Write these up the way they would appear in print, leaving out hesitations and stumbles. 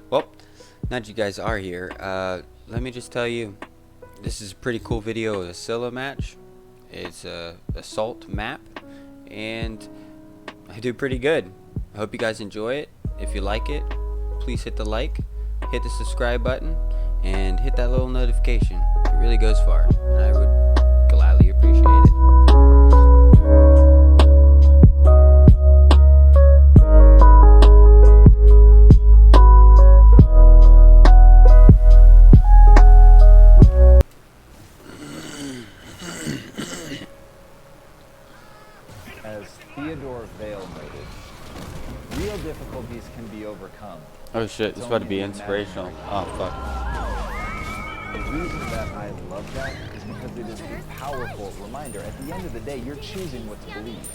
Well, now that you guys are here, let me just tell you, this is a pretty cool video of a Scylla match. It's a assault map, and I do pretty good. I hope you guys enjoy it. If you like it, please hit the like, hit the subscribe button, and hit that little notification. It really goes far, and I would gladly appreciate it. As Theodore Vale noted, real difficulties can be overcome. Oh shit, this is about to be inspirational. Oh fuck. The reason that I love that is because it is a powerful reminder. At the end of the day, you're choosing what to believe.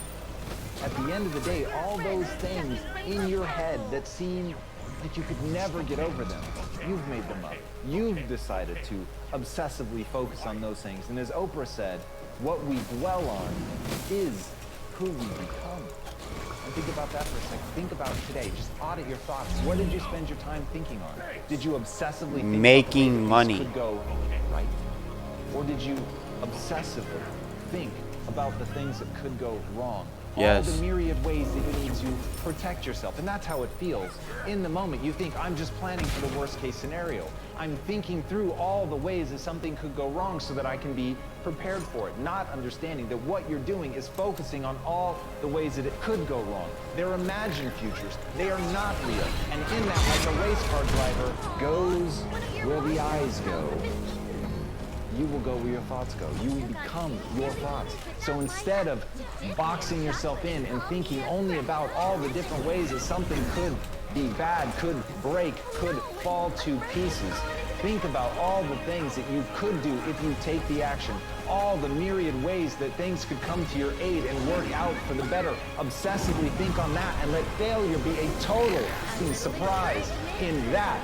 At the end of the day, all those things in your head that seem that you could never get over them, you've made them up. You've decided to obsessively focus on those things. And as Oprah said, what we dwell on is who we become. And think about that for a second. Think about today. Just audit your thoughts. What did you spend your time thinking on? Did you obsessively think Making about money. could go right? Or did you obsessively think about the things that could go wrong? Yes. All the myriad ways that you need to protect yourself. And that's how it feels. In the moment, you think, I'm just planning for the worst case scenario. I'm thinking through all the ways that something could go wrong so that I can be prepared for it. Not understanding that what you're doing is focusing on all the ways that it could go wrong. They're imagined futures. They are not real. And in that, like a race car driver goes where the eyes go, you will go where your thoughts go. You will become your thoughts. So instead of boxing yourself in and thinking only about all the different ways that something could be bad, could break, could fall to pieces, think about all the things that you could do if you take the action. All the myriad ways that things could come to your aid and work out for the better. Obsessively think on that and let failure be a total surprise. In that,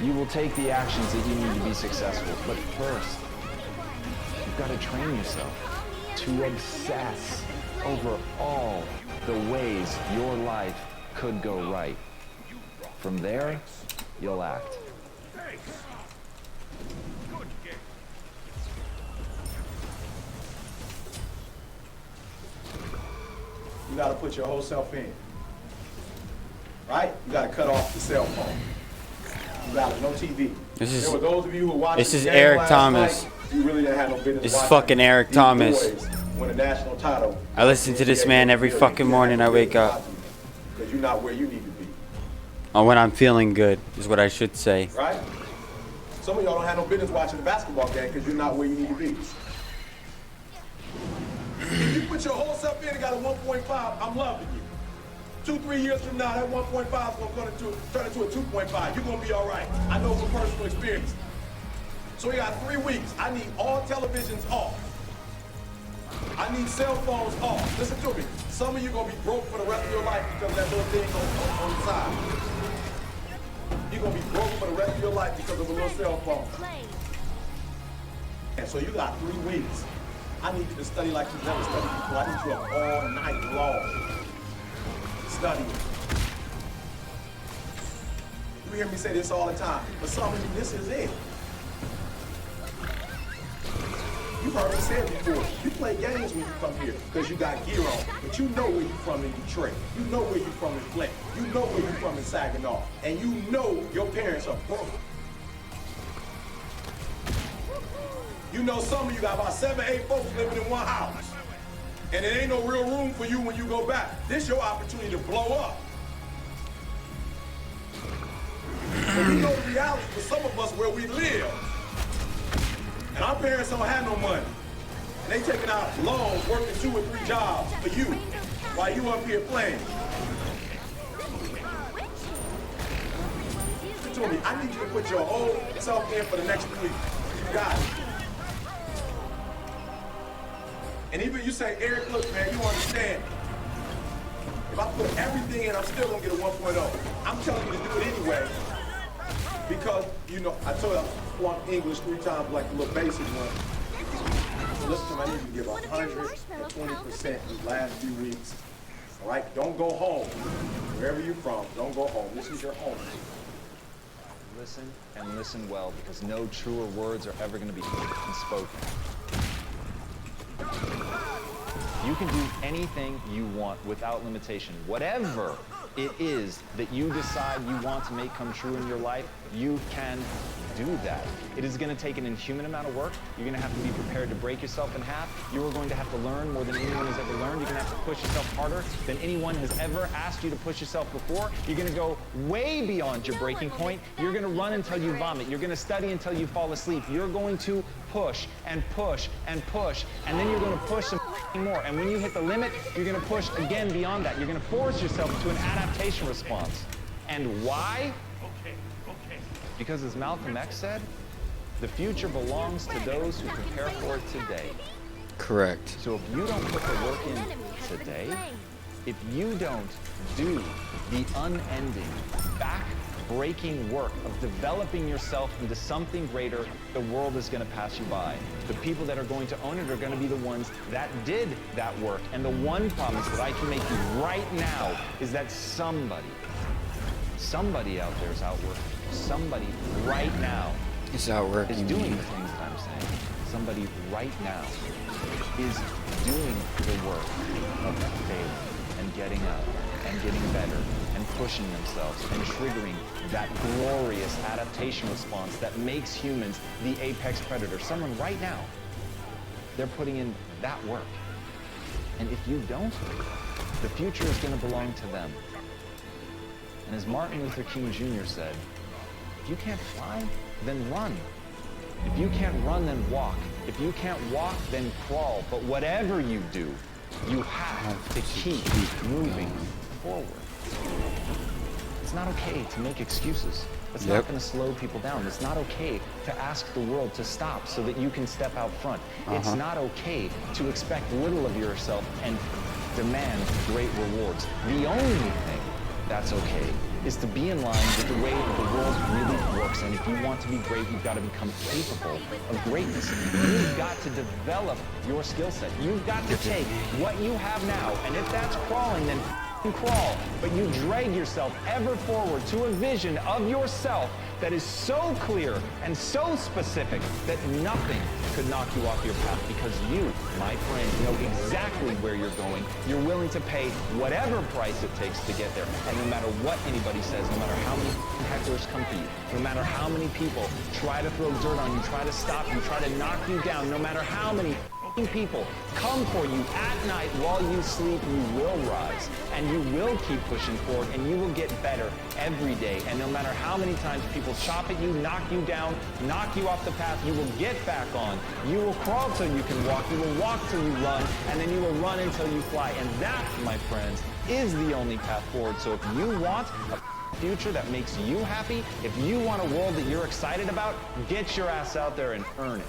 you will take the actions that you need to be successful. But first, you've got to train yourself to obsess over all the ways your life could go right. From there, you'll act. You got to put your whole self in, right? You got to cut off the cell phone. You got no TV. There were those of you who watched This is the game Eric last Thomas. night, you really didn't have no business. This is watching fucking Eric these Thomas. boys win a national title. I listen to this man every fucking morning I wake up. Because you're not where you need to be, Or when I'm feeling good, is what I should say. right? Some of y'all don't have no business watching the basketball game because you're not where you need to be. If you put your whole self in and got a 1.5, I'm loving you. 2-3 years from now, that 1.5 is going to turn into a 2.5. You're going to be all right. I know from personal experience. So we got 3 weeks. I need all televisions off. I need cell phones off. Listen to me. Some of you are going to be broke for the rest of your life because of that little thing on the side. You're going to be broke for the rest of your life because of a little cell phone. And so you got 3 weeks. I need you to study like you've never studied before. I need you up all night long. Studying. You hear me say this all the time, but some of you, this is it. You've heard me say it before. You play games when you come here because you got gear on, but you know where you're from in Detroit. You know where you're from in Flint. You know where you're from in Saginaw. And you know your parents are broke. You know some of you got about 7, 8 folks living in one house. And it ain't no real room for you when you go back. This is your opportunity to blow up. But we know the reality for some of us where we live. And our parents don't have no money. And they taking out loans, working 2 or 3 jobs for you while you up here playing. Listen to me, I need you to put your whole self in for the next 3 weeks. You got it. And even you say, Eric, look, man, you understand. If I put everything in, I'm still gonna get a 1.0. I'm telling you to do it anyway. Because, you know, I told you I flunked English 3 times like the little basic one. So listen to me, I need you to give 120% these last few weeks. All right? Don't go home. Wherever you're from, don't go home. This is your home. Listen and listen well, because no truer words are ever going to be spoken. You can do anything you want without limitation. Whatever it is that you decide you want to make come true in your life, you can do that. It is going to take an inhuman amount of work. You're going to have to be prepared to break yourself in half. You are going to have to learn more than anyone has ever learned. You're going to have to push yourself harder than anyone has ever asked you to push yourself before. You're going to go way beyond your breaking point. You're going to run until you vomit. You're going to study until you fall asleep. You're going to push and push and push, and then you're going to push some more. And when you hit the limit, you're going to push again beyond that. You're going to force yourself to an adaptation response. And why? Because as Malcolm X said, the future belongs to those who prepare for it today. Correct. So if you don't put the work in today, if you don't do the unending, back-breaking work of developing yourself into something greater, the world is going to pass you by. The people that are going to own it are going to be the ones that did that work. And the one promise that I can make you right now is that somebody out there is outworking. Somebody right now It's outworking. is doing the things that I'm saying. Somebody right now is doing the work of failing and getting up and getting better and pushing themselves and triggering that glorious adaptation response that makes humans the apex predator. Someone right now, they're putting in that work. And if you don't, the future is going to belong to them. And as Martin Luther King Jr. said, if you can't fly, then run. If you can't run, then walk. If you can't walk, then crawl. But whatever you do, you have to keep moving forward. It's not okay to make excuses. It's not going to slow people down. It's not okay to ask the world to stop so that you can step out front. It's not okay to expect little of yourself and demand great rewards. The only thing that's okay is to be in line with the way that the world really works. And if you want to be great, you've got to become capable of greatness. You've got to develop your skill set. You've got to take what you have now, and if that's crawling, then crawl. But you drag yourself ever forward to a vision of yourself that is so clear and so specific that nothing could knock you off your path, because you, my friend, know exactly where you're going. You're willing to pay whatever price it takes to get there. And no matter what anybody says, no matter how many hecklers come for you, no matter how many people try to throw dirt on you, try to stop you, try to knock you down, no matter how many people come for you at night while you sleep, you will rise and you will keep pushing forward and you will get better every day. And no matter how many times people chop at you, knock you down, knock you off the path, you will get back on. You will crawl till you can walk, you will walk till you run, and then you will run until you fly. And that, my friends, is the only path forward. So if you want a future that makes you happy, if you want a world that you're excited about, get your ass out there and earn it.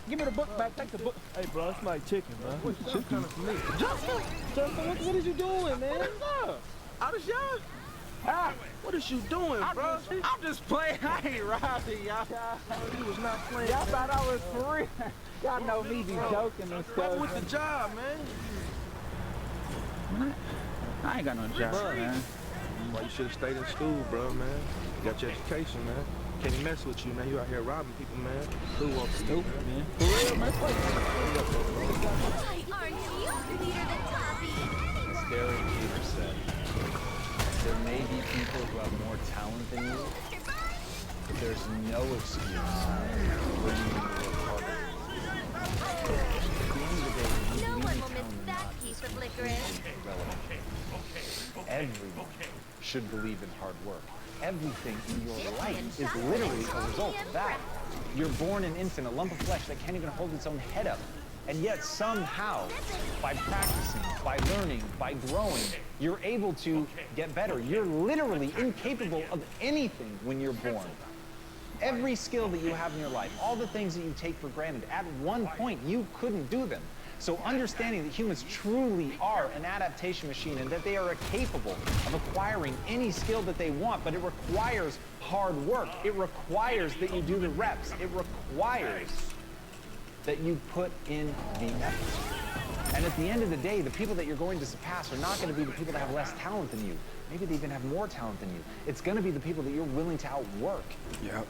Give me the book back. Take the book. Hey, bro, it's my chicken, man. What's chicken for me? Justin, what is you doing, man? What's up? Out of shot? Ah, what is you doing, bro? I'm just playing. I ain't robbing y'all. You was not playing. Y'all thought I was for real. Y'all know me be joking and stuff. What's with the job, man? I ain't got no job, man. Why you should have stayed in school, bro, man. You got your education, man. Can't mess with you, man. You out here robbing people, man. Who wants stupid, man? For real, man. Aren't you Peter the Toppy? As Derek Jeter said, there may be people who have more talent than you, but there's no excuse for you to work harder. At the end of the day, you No one really will miss count that on piece of licorice. irrelevant. Everyone should believe in hard work. Everything in your life is literally a result of that. You're born an infant, a lump of flesh that can't even hold its own head up. And yet somehow, by practicing, by learning, by growing, you're able to get better. You're literally incapable of anything when you're born. Every skill that you have in your life, all the things that you take for granted, at one point you couldn't do them. So understanding that humans truly are an adaptation machine and that they are capable of acquiring any skill that they want, but it requires hard work. It requires that you do the reps. It requires that you put in the effort. And at the end of the day, the people that you're going to surpass are not going to be the people that have less talent than you. Maybe they even have more talent than you. It's going to be the people that you're willing to outwork. Yep.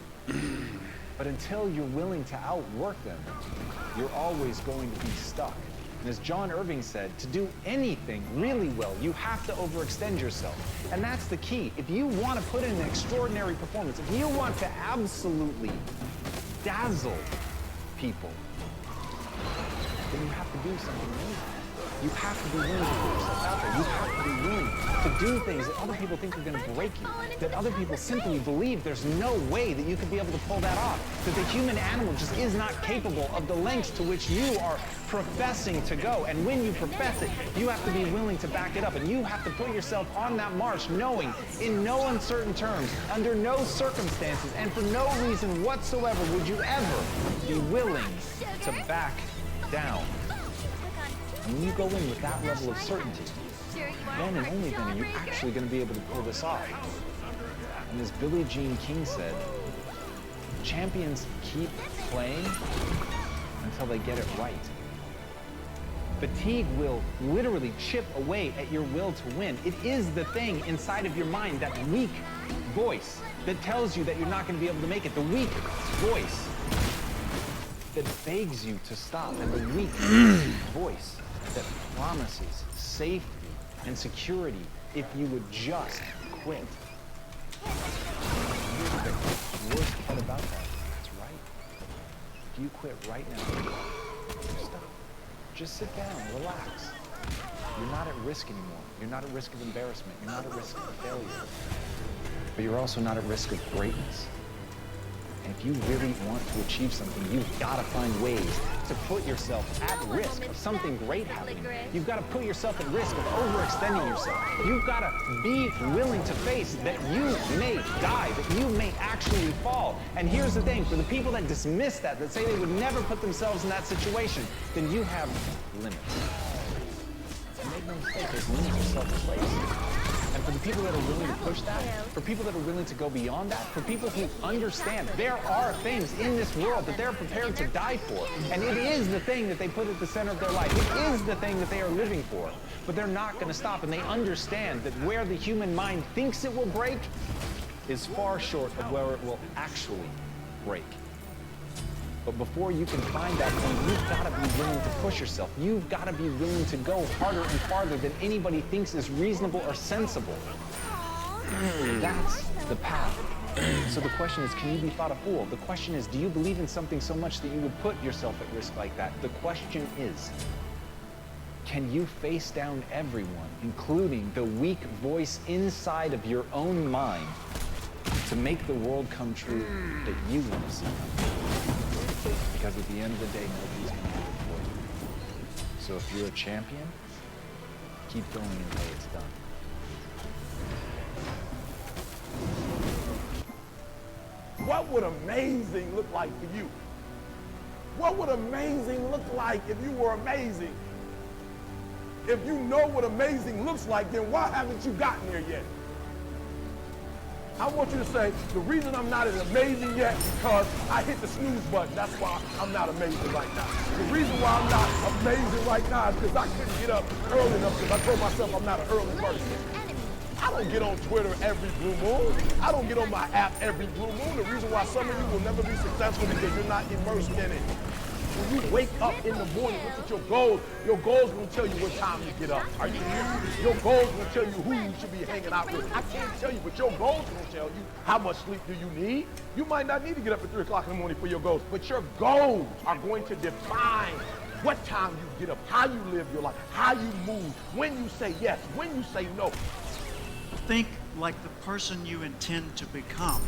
But until you're willing to outwork them, you're always going to be stuck. And as John Irving said, to do anything really well, you have to overextend yourself. And that's the key. If you want to put in an extraordinary performance, if you want to absolutely dazzle people, then you have to do something amazing. You have to be willing to put yourself out there. You have to be willing to do things that other people think are going to break you, that other people simply believe there's no way that you could be able to pull that off, that the human animal just is not capable of the lengths to which you are professing to go. And when you profess it, you have to be willing to back it up, and you have to put yourself on that march knowing in no uncertain terms, under no circumstances, and for no reason whatsoever would you ever be willing to back down. And when you go in with that level of certainty, then and only then are you actually going to be able to pull this off. And as Billie Jean King said, champions keep playing until they get it right. Fatigue will literally chip away at your will to win. It is the thing inside of your mind, that weak voice that tells you that you're not going to be able to make it. The weak voice that begs you to stop, and the weak voice that promises safety and security if you would just quit. Here's the worst part about that. That's right. If you quit right now, stop. Just sit down, relax. You're not at risk anymore. You're not at risk of embarrassment. You're not at risk of failure. But you're also not at risk of greatness. And if you really want to achieve something, you've got to find ways to put yourself at risk of something great happening. You've got to put yourself at risk of overextending yourself. You've got to be willing to face that you may die, that you may actually fall. And here's the thing, for the people that dismiss that say they would never put themselves in that situation, then you have limits. And make no mistake, there's limits to self-place. And for the people that are willing to push that, for people that are willing to go beyond that, for people who understand there are things in this world that they're prepared to die for, and it is the thing that they put at the center of their life. It is the thing that they are living for. But they're not going to stop, and they understand that where the human mind thinks it will break is far short of where it will actually break. But before you can find that point, you've got to be willing to push yourself. You've got to be willing to go harder and farther than anybody thinks is reasonable or sensible. That's the path. So the question is, can you be thought a fool? The question is, do you believe in something so much that you would put yourself at risk like that? The question is, can you face down everyone, including the weak voice inside of your own mind, to make the world come true that you want to see? Because at the end of the day, nobody's going to do it for you. So if you're a champion, keep going until it's done. What would amazing look like for you? What would amazing look like if you were amazing? If you know what amazing looks like, then why haven't you gotten there yet? I want you to say, the reason I'm not as amazing yet is because I hit the snooze button. That's why I'm not amazing right now. The reason why I'm not amazing right now is because I couldn't get up early enough because I told myself I'm not an early person. I don't get on Twitter every blue moon. I don't get on my app every blue moon. The reason why some of you will never be successful is because you're not immersed in it. When you wake up in the morning, look at your goals will tell you what time you get up. Are you here? Your goals will tell you who you should be hanging out with. I can't tell you, but your goals will tell you how much sleep do you need. You might not need to get up at 3 o'clock in the morning for your goals, but your goals are going to define what time you get up, how you live your life, how you move, when you say yes, when you say no. Think like the person you intend to become.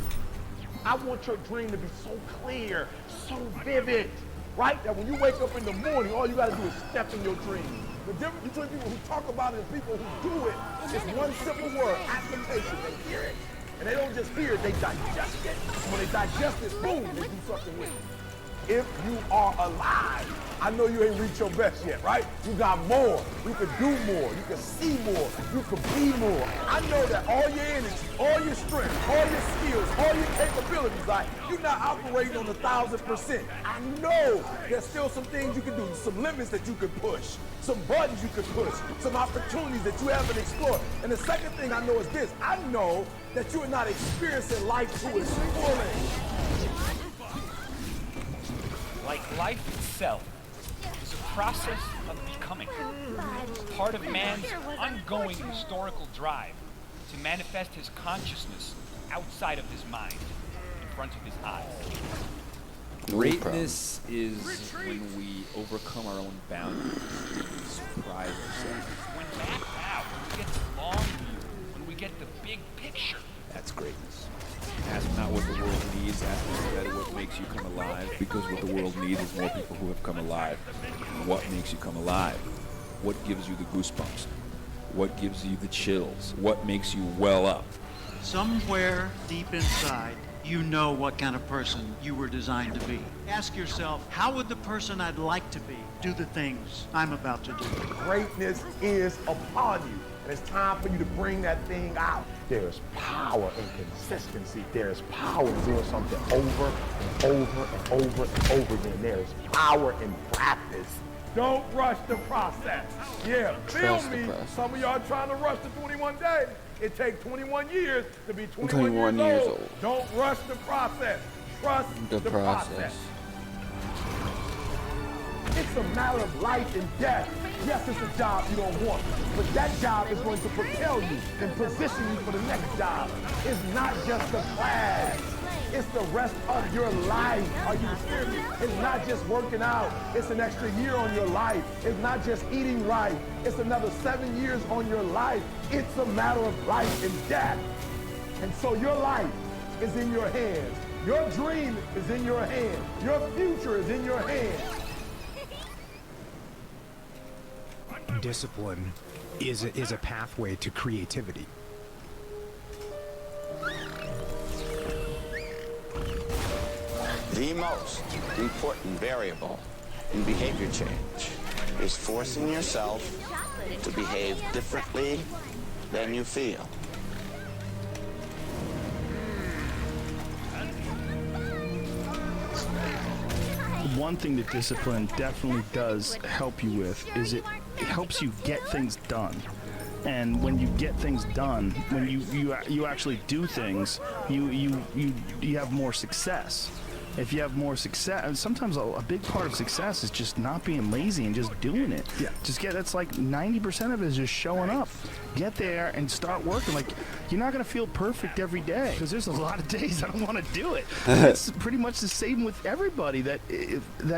I want your dream to be so clear, so vivid. Right? That when you wake up in the morning, all you got to do is step in your dream. The difference between people who talk about it and people who do it is one simple word, application. They hear it, and they don't just hear it, they digest it. And when they digest it, boom, they do something with it. If you are alive, I know you ain't reached your best yet, right? You got more. You can do more. You can see more. You can be more. I know that all your energy, all your strength, all your skills, all your capabilities, like you're not operating on 1,000%. I know there's still some things you can do, some limits that you can push, some buttons you can push, some opportunities that you haven't explored. And the second thing I know is this. I know that you are not experiencing life to its fullest. Like life itself is a process of becoming, part of man's ongoing historical drive to manifest his consciousness outside of his mind, in front of his eyes. Greatness is when we overcome our own boundaries, surprise ourselves. When mapped out, when we get the long view, when we get the big picture. That's greatness. Ask not what the world needs, ask instead what makes you come alive, because what the world needs is more people who have come alive. What makes you come alive? What gives you the goosebumps? What gives you the chills? What makes you well up? Somewhere deep inside, you know what kind of person you were designed to be. Ask yourself, how would the person I'd like to be do the things I'm about to do? Greatness is upon you, and it's time for you to bring that thing out. There's power in consistency. There's power in doing something over and over and over and over again. There's power in practice. Don't rush the process. Yeah, feel me. Some of y'all trying to rush the 21 days. It takes 21 years to be 21 years old. Don't rush the process. Trust the process. It's a matter of life and death. Yes, it's a job you don't want, but that job is going to propel you and position you for the next job. It's not just a class. It's the rest of your life. Are you serious? It's not just working out. It's an extra year on your life. It's not just eating right. It's another 7 years on your life. It's a matter of life and death. And so your life is in your hands. Your dream is in your hands. Your future is in your hands. Discipline is a pathway to creativity. The most important variable in behavior change is forcing yourself to behave differently than you feel. One thing that discipline definitely does help you with is it helps you get things done. And when you get things done, when you actually do things, you have more success. If you have more success, and sometimes a big part of success is just not being lazy and just doing it. Yeah. That's like 90% of it is just showing up. Get there and start working. Like, you're not gonna feel perfect every day, because there's a lot of days I don't want to do it. It's pretty much the same with everybody that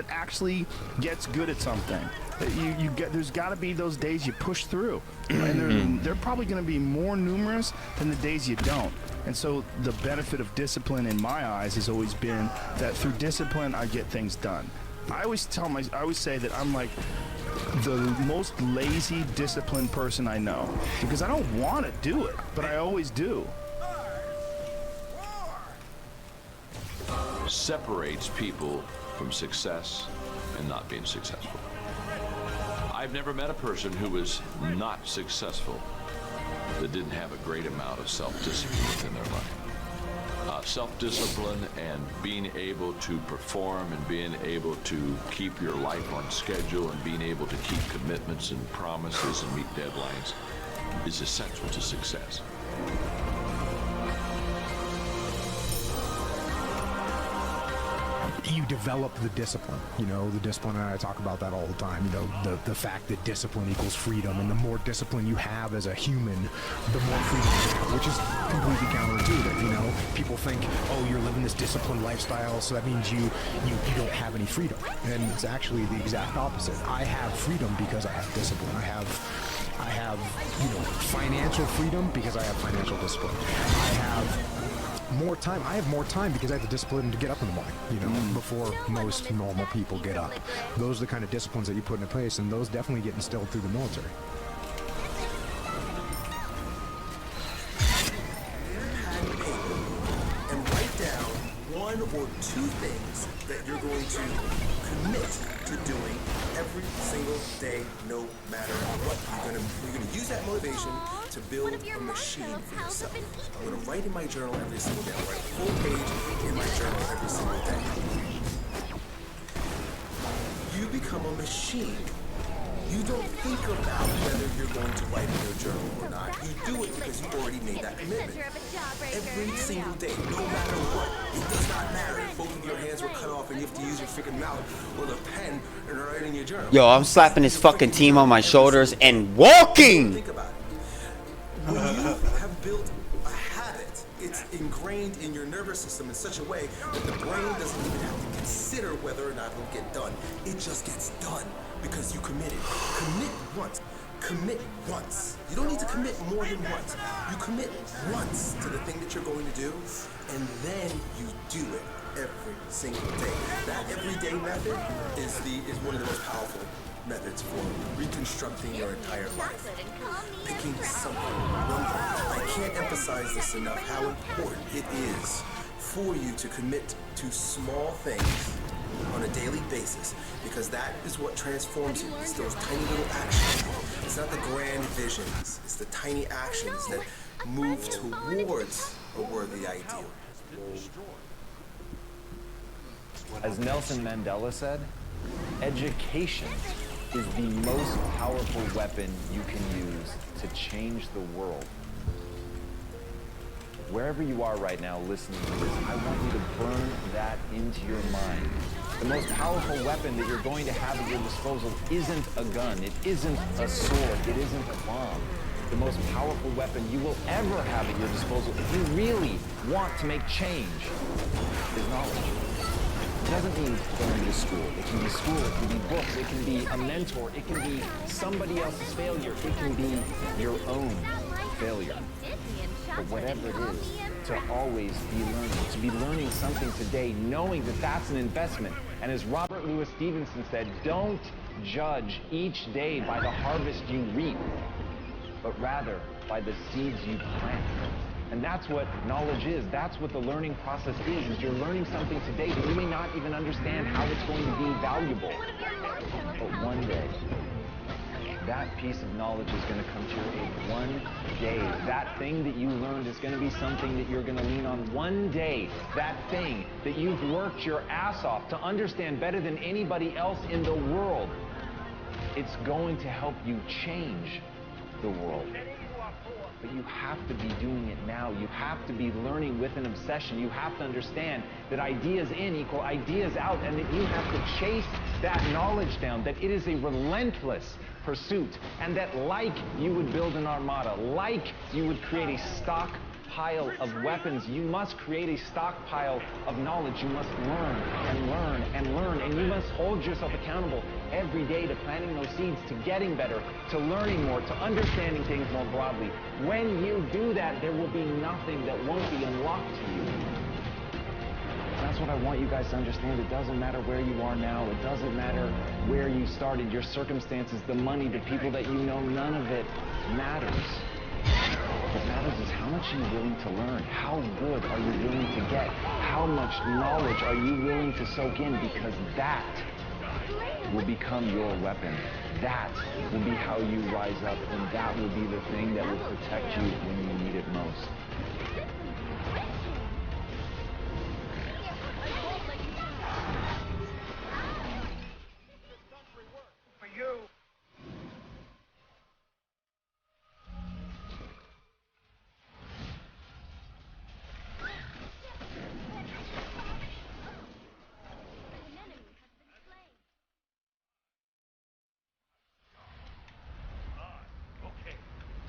actually gets good at something. There's got to be those days you push through, and they're probably going to be more numerous than the days you don't. And so the benefit of discipline in my eyes has always been that through discipline I get things done. I always say that I'm like the most lazy, disciplined person I know, because I don't want to do it, but I always do. Separates people from success and not being successful. I've never met a person who was not successful that didn't have a great amount of self-discipline within their life. Self-discipline and being able to perform and being able to keep your life on schedule and being able to keep commitments and promises and meet deadlines is essential to success. You develop the discipline, the discipline, and I talk about that all the time, the fact that discipline equals freedom, and the more discipline you have as a human, the more freedom you have, which is completely counterintuitive, People think, oh, you're living this disciplined lifestyle, so that means you don't have any freedom, and it's actually the exact opposite. I have freedom because I have discipline. I have financial freedom because I have financial discipline. I have more time. I have more time because I have the discipline to get up in the morning, before most normal people get up. Those are the kind of disciplines that you put into place, and those definitely get instilled through the military. And write down one or two things that you're going to commit to doing every single day, no matter what. You're gonna use that motivation to build a machine for yourself. I'm gonna write in my journal every single day. I'll write a full page in my journal every single day. You become a machine. You don't think about whether you're going to write in your journal or not. You do it because you already made that commitment. Every single day, no matter what. It does not matter if both of your hands were cut off and you have to use your freaking mouth or the pen and write in your journal. Yo, I'm slapping this fucking team on my shoulders and walking! Think about it. When you have built a habit, it's ingrained in your nervous system in such a way that the brain doesn't even have to consider whether or not it'll get done. It just gets done because you committed. Commit once. Commit once. You don't need to commit more than once. You commit once to the thing that you're going to do, and then you do it every single day. That everyday method is one of the most powerful methods for reconstructing your entire life. Picking something. I can't emphasize this enough, how important it is for you to commit to small things on a daily basis, because that is what transforms you. It's those tiny little actions. It's not the grand visions. It's the tiny actions that move towards a worthy ideal. As Nelson Mandela said, education is the most powerful weapon you can use to change the world. Wherever you are right now listening to this, I want you to burn that into your mind. The most powerful weapon that you're going to have at your disposal isn't a gun, it isn't a sword, it isn't a bomb. The most powerful weapon you will ever have at your disposal, if you really want to make change, is knowledge. It doesn't mean going to school. It can be school, it can be books, it can be a mentor, it can be somebody else's failure, it can be your own failure. But whatever it is, to always be learning, to be learning something today, knowing that that's an investment. And as Robert Louis Stevenson said, don't judge each day by the harvest you reap, but rather by the seeds you plant. And that's what knowledge is. That's what the learning process is you're learning something today that you may not even understand how it's going to be valuable. But one day, that piece of knowledge is going to come to your aid. One day, that thing that you learned is going to be something that you're going to lean on. One day, that thing that you've worked your ass off to understand better than anybody else in the world, it's going to help you change the world. But you have to be doing it now. You have to be learning with an obsession. You have to understand that ideas in equal ideas out, and that you have to chase that knowledge down, that it is a relentless pursuit, and that like you would build an armada, like you would create a stockpile of weapons, you must create a stockpile of knowledge. You must learn and learn and learn, and you must hold yourself accountable every day to planting those seeds, to getting better, to learning more, to understanding things more broadly. When you do that, there will be nothing that won't be unlocked to you. That's what I want you guys to understand. It doesn't matter where you are now. It doesn't matter where you started, your circumstances, the money, the people that you know. None of it matters. What matters is how much you're willing to learn. How good are you willing to get? How much knowledge are you willing to soak in? Because that will become your weapon. That will be how you rise up, and that will be the thing that will protect you when you need it most.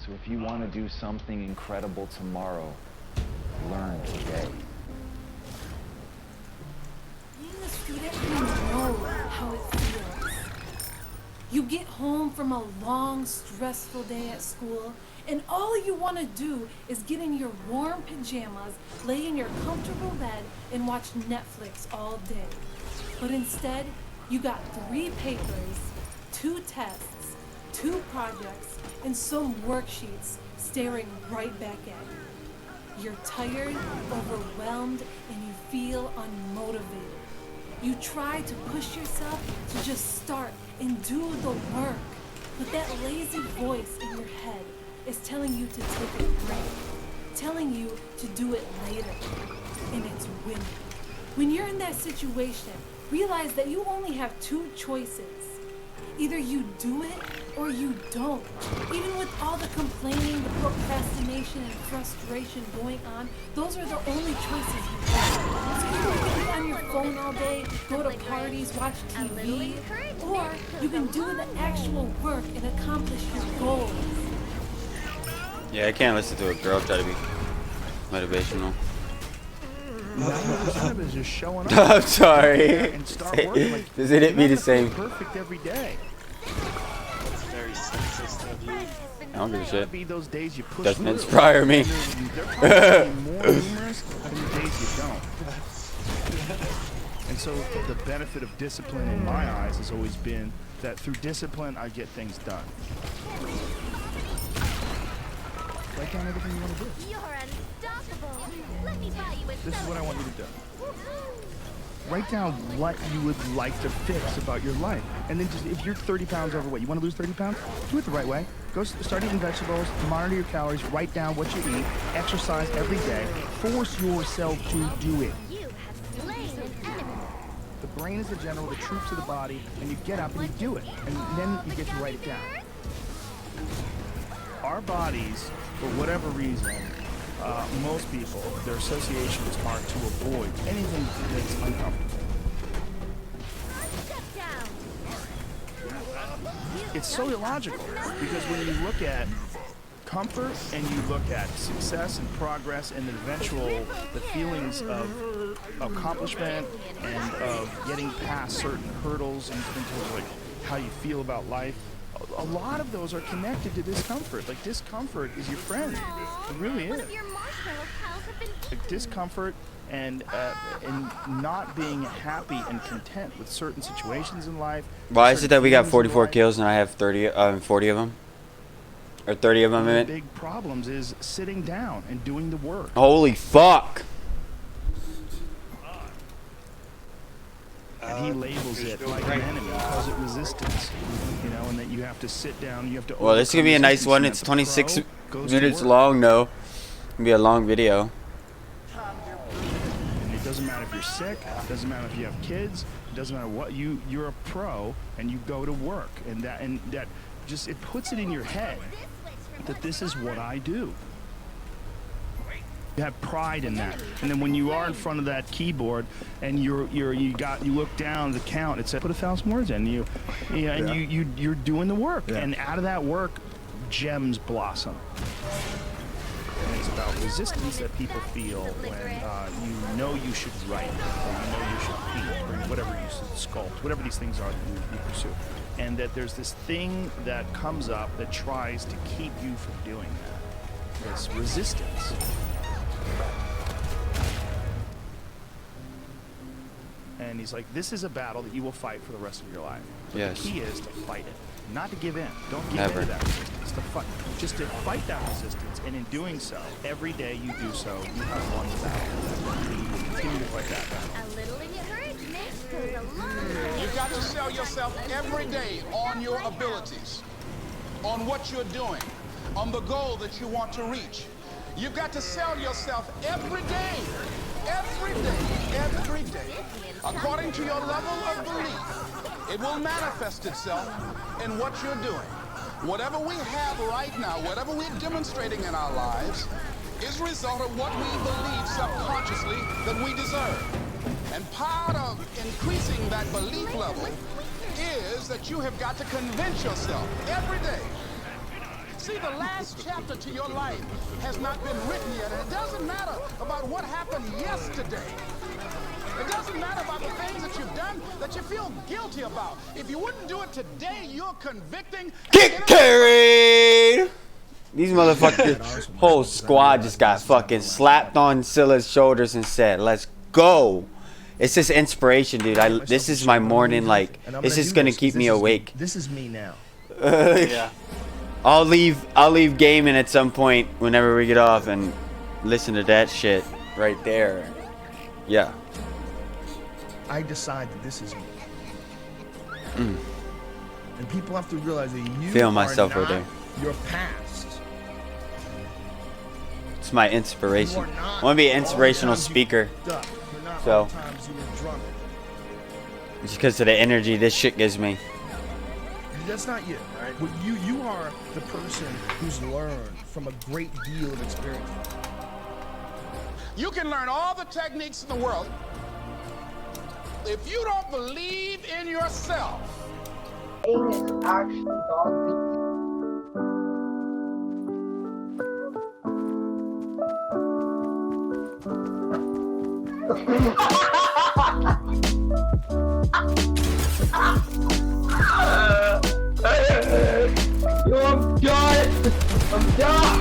So if you want to do something incredible tomorrow, learn today. Being a student, you know how it feels. You get home from a long, stressful day at school, and all you want to do is get in your warm pajamas, lay in your comfortable bed, and watch Netflix all day. But instead, you got 3 papers, 2 tests, 2 projects, and some worksheets staring right back at you. You're tired, overwhelmed, and you feel unmotivated. You try to push yourself to just start and do the work. But that lazy voice in your head is telling you to take a break, telling you to do it later. And it's winning. When you're in that situation, realize that you only have two choices. Either you do it or you don't. Even with all the complaining, the procrastination, and frustration going on, those are the only choices you have. So you can be on your phone all day, go to parties, watch TV, or you can do the actual work and accomplish your goals. Yeah, I can't listen to a girl try to be motivational. 90% is just showing up. I'm sorry. And start working. Like, Does it hit me the you don't have to same? be perfect every day. That's very sexist of you. I don't give a shit. Be those days you push Doesn't through. inspire me. They're probably more numerous than the days you don't. And so the benefit of discipline in my eyes has always been that through discipline I get things done. Write down everything you want to do. You're unstoppable. Let me buy you a This is what I want you to do. Woohoo! Write down what you would like to fix about your life. And then just, if you're 30 pounds overweight, you want to lose 30 pounds? Do it the right way. Go start eating vegetables, monitor your calories, write down what you eat, exercise every day, force yourself to do it. You have slain an enemy. The brain is the general, the troops of the body, and you get up and you do it. And then you get to write it down. Our bodies, for whatever reason, most people, their associations are to avoid anything that's uncomfortable. Step down. It's so illogical because when you look at comfort and you look at success and progress and the feelings of accomplishment and of getting past certain hurdles in terms of like how you feel about life, a lot of those are connected to discomfort. Like discomfort is your friend. It really is. One of your marshmallow pals have been Like discomfort and not being happy and content with certain situations in life. Why is it that we got certain 44 feelings in kills and I have 40 of them? Or 30 of them, I life. One of the meant? big problems is sitting down and doing the work. Holy fuck! And he labels it like an enemy. He calls it resistance. You know, and that you have to sit down, you have to. Well, this is gonna be a nice one. It's 26 minutes long, though. It's gonna be a long video. And it doesn't matter if you're sick. It doesn't matter if you have kids. It doesn't matter what you're a pro, and you go to work, and that just it puts it in your head that this is what I do. You have pride in that, and then when you are in front of that keyboard and you look down the count, it says put 1,000 words in you're doing the work, and out of that work, gems blossom. And it's about resistance that people feel when you know you should write, or you know you should paint, or whatever you should sculpt, whatever these things are that you pursue, and that there's this thing that comes up that tries to keep you from doing that. It's resistance. And he's like, this is a battle that you will fight for the rest of your life. But Yes. the key is to fight it, not to give in. Don't give Never. in to that resistance. To fight, just to fight that resistance, and in doing so, every day you do so, you have won the battle. You continue to fight that battle. a little encouragement goes a long way. You've got to sell yourself every day on your abilities, on what you're doing, on the goal that you want to reach. You've got to sell yourself every day, every day, every day, according to your level of belief. It will manifest itself in what you're doing. Whatever we have right now, whatever we're demonstrating in our lives, is a result of what we believe subconsciously that we deserve. And part of increasing that belief level is that you have got to convince yourself every day. See, the last chapter to your life has not been written yet, and it doesn't matter about what happened yesterday. It doesn't matter about the things that you've done that you feel guilty about. If you wouldn't do it today, you're convicting. Get carried! These motherfuckers, whole squad just got fucking slapped on Scylla's shoulders and said, "Let's go." It's just inspiration, dude. This is my morning, like, this is gonna keep me awake. This is me now. Yeah. I'll leave gaming at some point whenever we get off and listen to that shit right there. Yeah. I decide that this is me. Mm. And people have to realize that you Feel are myself not right there. your past. It's my inspiration. You are not I want to be an all the inspirational times you speaker. fucked up. You're not So all the times you were drunk. it's because of the energy this shit gives me. That's not you, right? What you are the person who's learned from a great deal of experience. You can learn all the techniques in the world. If you don't believe in yourself, is actually dog. Yo, I'm done. I'm done.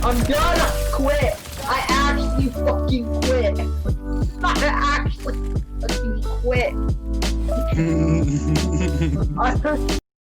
I'm done. I quit. I actually fucking quit. I actually fucking quit.